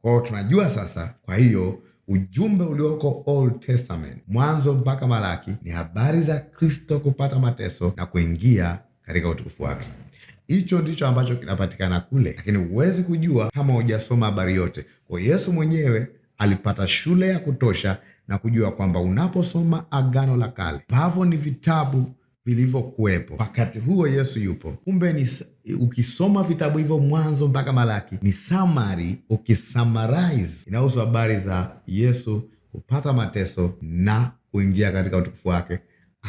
Kwa hiyo tunajua sasa, kwa hiyo ujumbe ulioko Old Testament, Mwanzo mpaka Malaki, ni habari za Kristo kupata mateso na kuingia katika utukufu wake. Hicho ndicho ambacho kinapatikana kule, lakini huwezi kujua kama hujasoma habari yote. Kwa Yesu mwenyewe alipata shule ya kutosha na kujua kwamba unaposoma Agano la Kale, ambavyo ni vitabu vilivyokuwepo wakati huo Yesu yupo, kumbe ni ukisoma vitabu hivyo Mwanzo mpaka Malaki ni summary, ukisummarize inahusu habari za Yesu kupata mateso na kuingia katika utukufu wake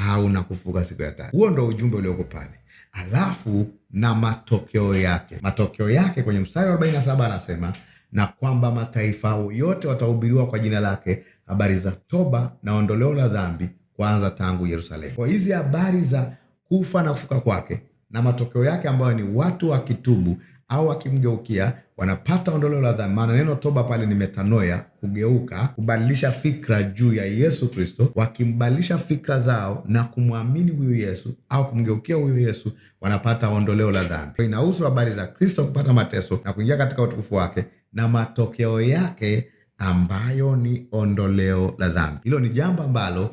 au na kufuka siku ya tatu. Huo ndo ujumbe ulioko pale. Alafu na matokeo yake kwenye mstari wa 47 anasema, na kwamba mataifa yote watahubiriwa kwa jina lake habari za toba na ondoleo la dhambi, kwanza tangu Yerusalemu. Kwa hizi habari za kufa na kufuka kwake na matokeo yake ambayo ni watu wakitubu au wakimgeukia wanapata ondoleo la dhambi. Maana neno toba pale ni metanoia, kugeuka, kubadilisha fikra juu ya Yesu Kristo. Wakimbadilisha fikra zao na kumwamini huyu Yesu au kumgeukia huyu Yesu, wanapata ondoleo la dhambi. Inahusu habari za Kristo kupata mateso na kuingia katika utukufu wake na matokeo yake ambayo ni ondoleo la dhambi. Hilo ni jambo ambalo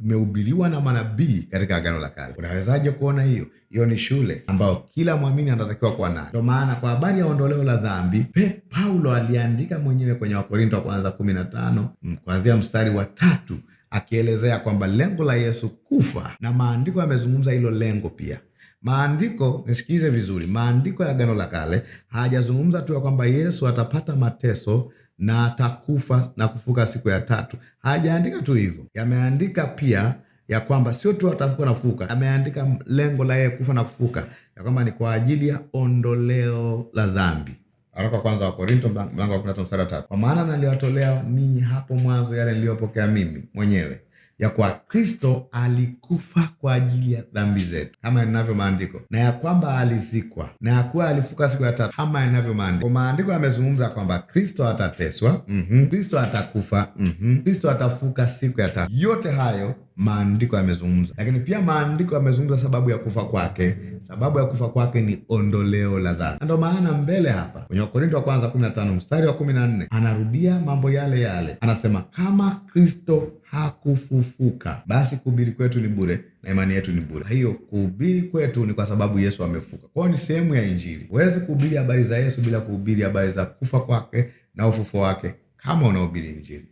imehubiriwa na manabii katika Agano la Kale. Unawezaje kuona hiyo? Hiyo ni shule ambayo kila mwamini anatakiwa kuwa nayo. Ndio maana kwa habari ya ondoleo la dhambi, Paulo aliandika mwenyewe kwenye Wakorintho wa kwanza 15 kuanzia mstari wa 3 akielezea kwamba lengo la Yesu kufa, na maandiko yamezungumza hilo lengo pia. Maandiko, nisikize vizuri, maandiko ya Agano la Kale hajazungumza tu ya kwamba Yesu atapata mateso na atakufa na kufuka siku ya tatu. Hajaandika tu hivyo, yameandika pia ya kwamba sio tu atakuwa na kufuka, ameandika lengo la yeye kufa na kufuka ya kwamba ni kwa ajili ya ondoleo la dhambi. Waraka kwanza wa Korinto mlango wa 13 mstari wa 3, kwa maana naliwatolea ninyi hapo mwanzo yale niliyopokea mimi mwenyewe, ya kwa Kristo alikufa kwa ajili ya dhambi zetu kama inavyo maandiko, na ya kwamba alizikwa, na ya kuwa alifuka siku ya tatu kama inavyo maandiko. Kwa maandiko yamezungumza kwamba Kristo atateswa, Kristo atakufa, Kristo atafuka siku ya tatu. Yote hayo maandiko yamezungumza, lakini pia maandiko yamezungumza sababu ya kufa kwake. Sababu ya kufa kwake ni ondoleo la dhambi. Ndio maana mbele hapa kwenye Wakorintho wa kwanza 15 mstari wa 14 anarudia mambo yale yale, anasema kama Kristo hakufufuka, basi kuhubiri kwetu ni bure na imani yetu ni bure. Hiyo kuhubiri kwetu ni kwa sababu Yesu amefuka. Kwa hiyo ni sehemu ya Injili. Huwezi kuhubiri habari za Yesu bila kuhubiri habari za kufa kwake na ufufuo wake kama unahubiri Injili.